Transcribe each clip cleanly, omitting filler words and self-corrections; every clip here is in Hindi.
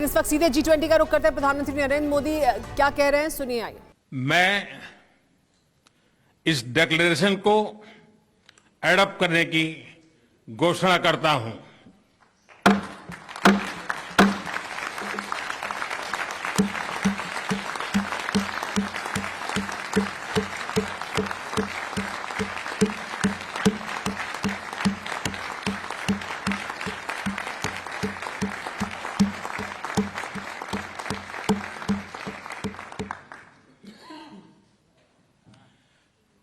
इस वक्त सीधे G20 का रुख करते हैं। प्रधानमंत्री नरेंद्र मोदी क्या कह रहे हैं, सुनिए आइए। मैं इस डिक्लेरेशन को एडॉप्ट करने की घोषणा करता हूं।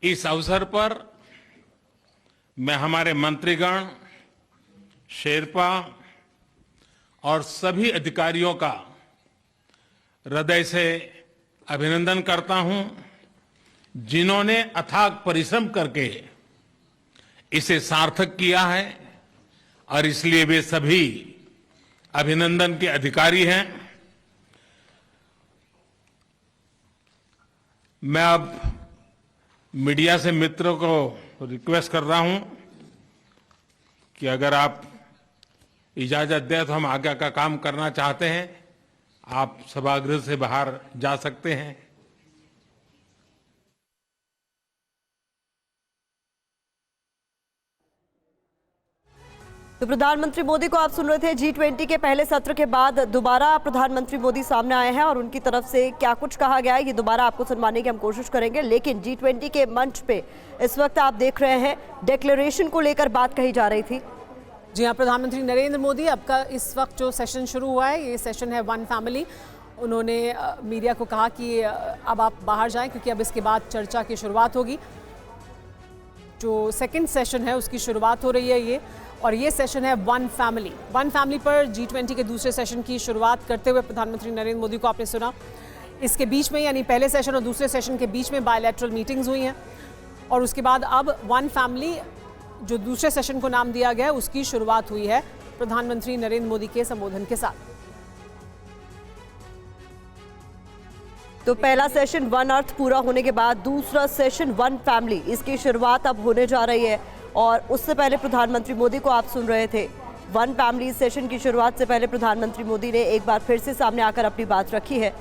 इस अवसर पर मैं हमारे मंत्रीगण, शेरपा और सभी अधिकारियों का हृदय से अभिनंदन करता हूं, जिन्होंने अथाक परिश्रम करके इसे सार्थक किया है और इसलिए वे सभी अभिनंदन के अधिकारी हैं। मैं अब मीडिया से मित्रों को रिक्वेस्ट कर रहा हूं कि अगर आप इजाजत दें तो हम आगे का काम करना चाहते हैं। आप सभागृह से बाहर जा सकते हैं। तो प्रधानमंत्री मोदी को आप सुन रहे थे। G20 के पहले सत्र के बाद दोबारा प्रधानमंत्री मोदी सामने आए हैं और उनकी तरफ से क्या कुछ कहा गया है ये दोबारा आपको सुनवाने की हम कोशिश करेंगे। लेकिन G20 के मंच पे इस वक्त आप देख रहे हैं डिक्लेरेशन को लेकर बात कही जा रही थी। जी हाँ, प्रधानमंत्री नरेंद्र मोदी आपका इस वक्त जो सेशन शुरू हुआ है, ये सेशन है वन फैमिली। उन्होंने मीडिया को कहा कि अब आप बाहर जाएं क्योंकि अब इसके बाद चर्चा की शुरुआत होगी। जो सेकंड सेशन है उसकी शुरुआत हो रही है ये, और ये सेशन है वन फैमिली। वन फैमिली पर G20 के दूसरे सेशन की शुरुआत करते हुए प्रधानमंत्री नरेंद्र मोदी को आपने सुना। इसके बीच में यानी पहले सेशन और दूसरे सेशन के बीच में बायलैटरल मीटिंग्स हुई हैं और उसके बाद अब वन फैमिली जो दूसरे सेशन को नाम दिया गया है उसकी शुरुआत हुई है प्रधानमंत्री नरेंद्र मोदी के संबोधन के साथ। तो पहला सेशन वन अर्थ पूरा होने के बाद दूसरा सेशन वन फैमिली, इसकी शुरुआत अब होने जा रही है। और उससे पहले प्रधानमंत्री मोदी को आप सुन रहे थे। वन फैमिली सेशन की शुरुआत से पहले प्रधानमंत्री मोदी ने एक बार फिर से सामने आकर अपनी बात रखी है।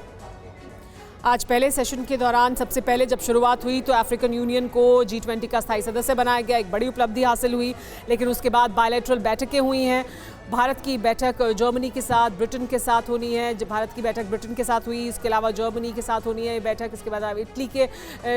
आज पहले सेशन के दौरान सबसे पहले जब शुरुआत हुई तो अफ्रीकन यूनियन को G20 का स्थायी सदस्य बनाया गया, एक बड़ी उपलब्धि हासिल हुई। लेकिन उसके बाद बायलैटरल बैठकें हुई हैं। भारत की बैठक जर्मनी के साथ, ब्रिटेन के साथ होनी है। जब भारत की बैठक ब्रिटेन के साथ हुई, इसके अलावा जर्मनी के साथ होनी है बैठक। इसके बाद इटली के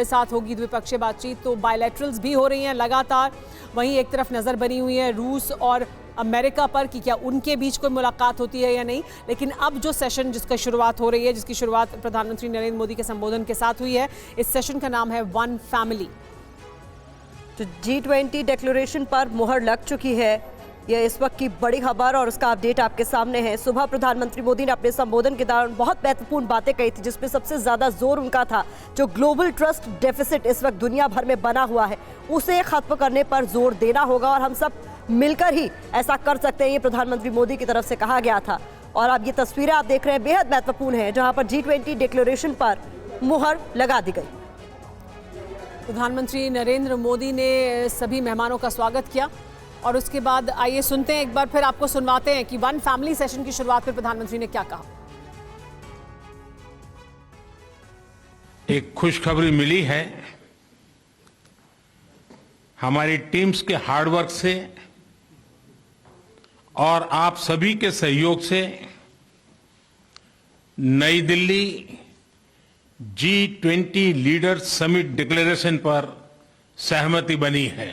साथ होगी द्विपक्षीय बातचीत। तो बायलैटरल्स भी हो रही हैं लगातार। वहीं एक तरफ नज़र बनी हुई है रूस और अमेरिका पर कि क्या उनके बीच कोई मुलाकात होती है या नहीं। लेकिन अब जो सेशन जिसका शुरुआत हो रही है, जिसकी शुरुआत प्रधानमंत्री नरेंद्र मोदी के संबोधन के साथ हुई है, इस सेशन का नाम है वन फैमिली। तो G20 डिक्लेरेशन पर मुहर लग चुकी है। यह इस वक्त की बड़ी खबर और उसका अपडेट आपके सामने है। सुबह प्रधानमंत्री मोदी ने अपने संबोधन के दौरान बहुत महत्वपूर्ण बातें कही थी, जिसपे सबसे ज्यादा जोर उनका था जो ग्लोबल ट्रस्ट डेफिसिट इस वक्त दुनिया भर में बना हुआ है, उसे खत्म करने पर जोर देना होगा और हम सब मिलकर ही ऐसा कर सकते हैं। ये प्रधानमंत्री मोदी की तरफ से कहा गया था। और अब ये तस्वीरें आप देख रहे हैं बेहद महत्वपूर्ण है, जहां पर G20 डिक्लेरेशन पर मुहर लगा दी गई। प्रधानमंत्री नरेंद्र मोदी ने सभी मेहमानों का स्वागत किया और उसके बाद आइए सुनते हैं, एक बार फिर आपको सुनवाते हैं कि वन फैमिली सेशन की शुरुआत में प्रधानमंत्री ने क्या कहा। एक खुशखबरी मिली है। हमारी टीम्स के हार्डवर्क से और आप सभी के सहयोग से नई Delhi G20 leaders summit declaration पर सहमति बनी है।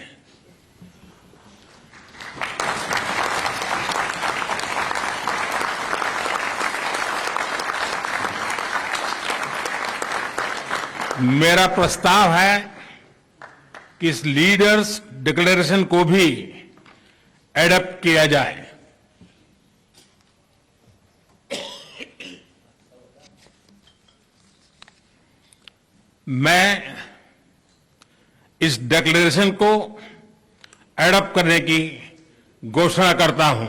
मेरा प्रस्ताव है कि इस लीडर्स डिक्लेरेशन को भी एडॉप्ट किया जाए। मैं इस डिक्लेरेशन को एडॉप्ट करने की घोषणा करता हूं।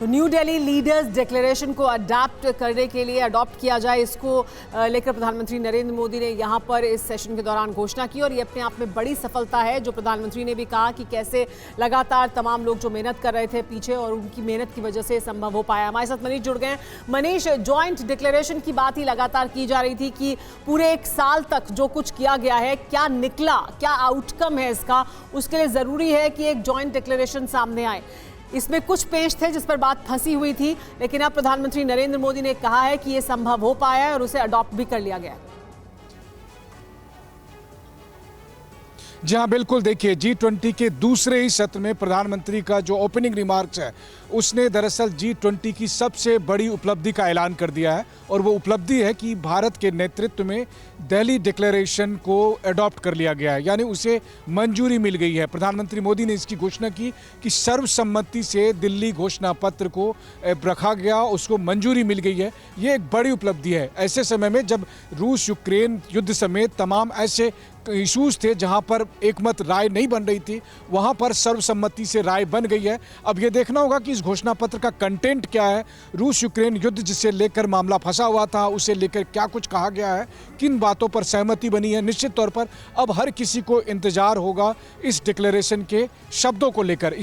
न्यू दिल्ली लीडर्स डिक्लेरेशन को अडॉप्ट करने के लिए अडॉप्ट किया जाए, इसको लेकर प्रधानमंत्री नरेंद्र मोदी ने यहाँ पर इस सेशन के दौरान घोषणा की और ये अपने आप में बड़ी सफलता है। जो प्रधानमंत्री ने भी कहा कि कैसे लगातार तमाम लोग जो मेहनत कर रहे थे पीछे और उनकी मेहनत की वजह से संभव हो पाया। हमारे साथ मनीष जुड़ गए हैं। मनीष, जॉइंट डिक्लेरेशन की बात ही लगातार की जा रही थी कि पूरे एक साल तक जो कुछ किया गया है, क्या निकला, क्या आउटकम है इसका, उसके लिए जरूरी है कि एक जॉइंट डिक्लेरेशन सामने आए। इसमें कुछ पेश थे जिस पर बात फंसी हुई थी, लेकिन अब प्रधानमंत्री नरेंद्र मोदी ने कहा है कि यह संभव हो पाया है और उसे अडॉप्ट भी कर लिया गया है। जी हाँ, बिल्कुल। देखिए, G20 के दूसरे ही सत्र में प्रधानमंत्री का जो ओपनिंग रिमार्क्स है उसने दरअसल G20 की सबसे बड़ी उपलब्धि का ऐलान कर दिया है और वो उपलब्धि है कि भारत के नेतृत्व में दिल्ली डिक्लेरेशन को अडॉप्ट कर लिया गया है, यानी उसे मंजूरी मिल गई है। प्रधानमंत्री मोदी ने इसकी घोषणा की कि सर्वसम्मति से दिल्ली घोषणा पत्र को रखा गया, उसको मंजूरी मिल गई है। ये एक बड़ी उपलब्धि है ऐसे समय में जब रूस यूक्रेन युद्ध समेत तमाम ऐसे इश्यूज थे जहां पर एकमत राय नहीं बन रही थी, वहां पर सर्वसम्मति से राय बन गई है। अब ये देखना होगा कि इस घोषणा पत्र का कंटेंट क्या है, रूस यूक्रेन युद्ध जिसे लेकर मामला फंसा हुआ था उसे लेकर क्या कुछ कहा गया है, किन बातों पर सहमति बनी है। निश्चित तौर पर अब हर किसी को इंतजार होगा इस डिक्लेरेशन के शब्दों को लेकर,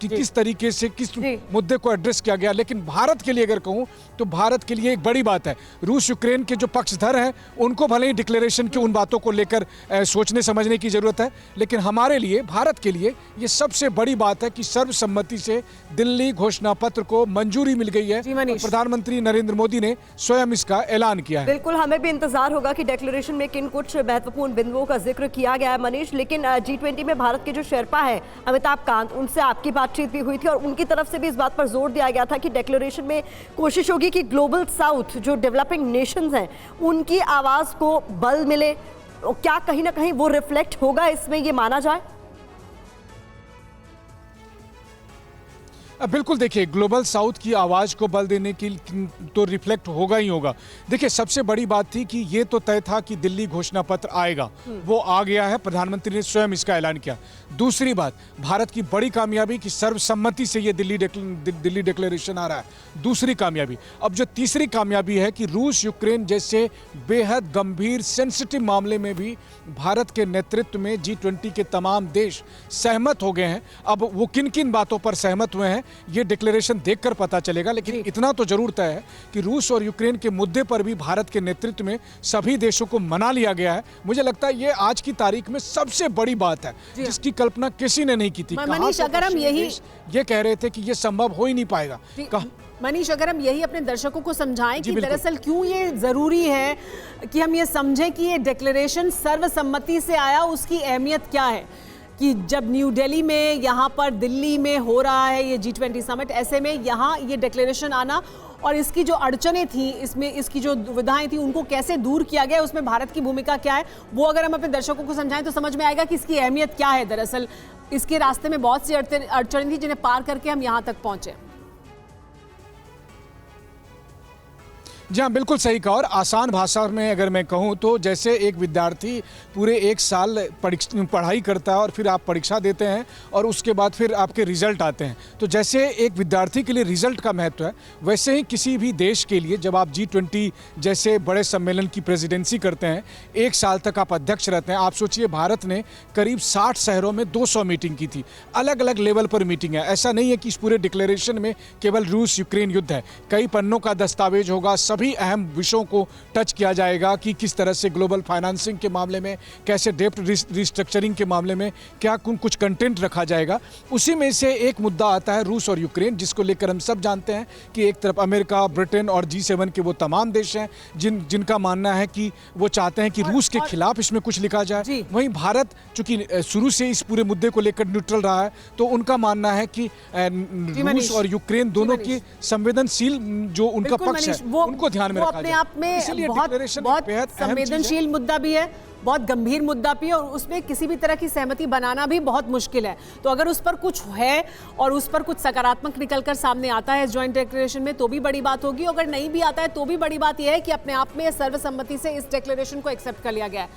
किस तरीके से किस मुद्दे को एड्रेस किया गया। लेकिन भारत के लिए अगर कहूं तो भारत के लिए एक बड़ी बात है, रूस यूक्रेन के जो पक्षधर हैं उनको भले ही डिक्लेरेशन की उन बातों को लेकर सोचने समझने की जरूरत है, लेकिन हमारे लिए, भारत के लिए ये सबसे बड़ी बात है कि सर्वसम्मति से दिल्ली घोषणा पत्र को मंजूरी मिल गई है। प्रधानमंत्री नरेंद्र मोदी ने स्वयं इसका ऐलान किया है। बिल्कुल, हमें भी इंतजार होगा कि डिक्लेरेशन में किन कुछ महत्वपूर्ण बिंदुओं का जिक्र किया गया है मनीष। लेकिन G20 में भारत के जो शेरपा है अमिताभ कांत, उनसे आपकी बातचीत भी हुई थी और उनकी तरफ से भी इस बात पर जोर दिया गया था कि डिक्लेरेशन में कोशिश होगी कि ग्लोबल साउथ जो डेवलपिंग नेशंस हैं उनकी आवाज को बल मिले। क्या कहीं ना कहीं वो रिफ्लेक्ट होगा इसमें, ये माना जाए? बिल्कुल। देखिए, ग्लोबल साउथ की आवाज़ को बल देने की तो रिफ्लेक्ट होगा ही होगा। देखिए, सबसे बड़ी बात थी कि ये तो तय था कि दिल्ली घोषणा पत्र आएगा, वो आ गया है, प्रधानमंत्री ने स्वयं इसका ऐलान किया। दूसरी बात, भारत की बड़ी कामयाबी कि सर्वसम्मति से ये दिल्ली डिक्लेरेशन आ रहा है। दूसरी कामयाबी, अब जो तीसरी कामयाबी है कि रूस यूक्रेन जैसे बेहद गंभीर सेंसिटिव मामले में भी भारत के नेतृत्व में G20 के तमाम देश सहमत हो गए हैं। अब वो किन किन बातों पर सहमत हुए हैं ये डिक्लेरेशन देखकर पता चलेगा, लेकिन इतना तो जरूर तय है कि रूस और यूक्रेन के मुद्दे पर भी भारत के नेतृत्व में सभी देशों को मना लिया गया है। मुझे लगता है ये आज की तारीख में सबसे बड़ी बात है जिसकी कल्पना किसी ने नहीं की थी। मनीष, अगर हम ये कह रहे थे कि ये संभव हो ही नहीं पाएगा। मनीष, अगर हम यही अपने दर्शकों को समझाएं कि दरअसल क्यों ये जरूरी है कि हम ये समझें कि ये डिक्लेरेशन सर्वसम्मति से आया, उसकी अहमियत क्या है कि जब न्यू दिल्ली में, यहाँ पर दिल्ली में हो रहा है ये G20 समिट, ऐसे में यहाँ ये डिक्लेरेशन आना और इसकी जो अड़चनें थी, इसमें इसकी जो दुविधाएं थी उनको कैसे दूर किया गया, उसमें भारत की भूमिका क्या है, वो अगर हम अपने दर्शकों को समझाएं तो समझ में आएगा कि इसकी अहमियत क्या है। दरअसल इसके रास्ते में बहुत सी अड़चनें थी जिन्हें पार करके हम यहाँ तक पहुंचे। जी हाँ, बिल्कुल सही कहा। और आसान भाषा में अगर मैं कहूँ तो जैसे एक विद्यार्थी पूरे एक साल पढ़ाई करता है और फिर आप परीक्षा देते हैं और उसके बाद फिर आपके रिजल्ट आते हैं, तो जैसे एक विद्यार्थी के लिए रिजल्ट का महत्व है, वैसे ही किसी भी देश के लिए जब आप G20 जैसे बड़े सम्मेलन की प्रेसिडेंसी करते हैं, एक साल तक आप अध्यक्ष रहते हैं। आप सोचिए, भारत ने करीब 60 शहरों में 200 मीटिंग की थी, अलग अलग लेवल पर मीटिंग है। ऐसा नहीं है कि इस पूरे डिक्लेरेशन में केवल रूस यूक्रेन युद्ध है, कई पन्नों का दस्तावेज होगा, सभी अहम विषयों को टच किया जाएगा कि किस तरह से ग्लोबल फाइनेंसिंग के मामले में, कैसे डेप्ट रिस्ट्रक्चरिंग के मामले में क्या कुछ कंटेंट रखा जाएगा। उसी में से एक मुद्दा आता है रूस और यूक्रेन, जिसको लेकर हम सब जानते हैं कि एक तरफ अमेरिका, ब्रिटेन और G7 के वो तमाम देश हैं जिनका मानना है कि वो चाहते हैं कि रूस के खिलाफ इसमें कुछ लिखा जाए। वहीं भारत चूंकि शुरू से इस पूरे मुद्दे को लेकर न्यूट्रल रहा है, तो उनका मानना है कि रूस और यूक्रेन दोनों की संवेदनशील जो उनका पक्ष है उनको ध्यान में अपने आप में बहुत संवेदनशील मुद्दा भी है, बहुत गंभीर मुद्दा भी है और उसमें किसी भी तरह की सहमति बनाना भी बहुत मुश्किल है। तो अगर उस पर कुछ है और उस पर कुछ सकारात्मक निकलकर सामने आता है जॉइंट डिक्लेरेशन में तो भी बड़ी बात होगी, अगर नहीं भी आता है तो भी बड़ी बात यह है कि अपने आप में सर्वसम्मति से इस डिक्लेरेशन को एक्सेप्ट कर लिया गया है।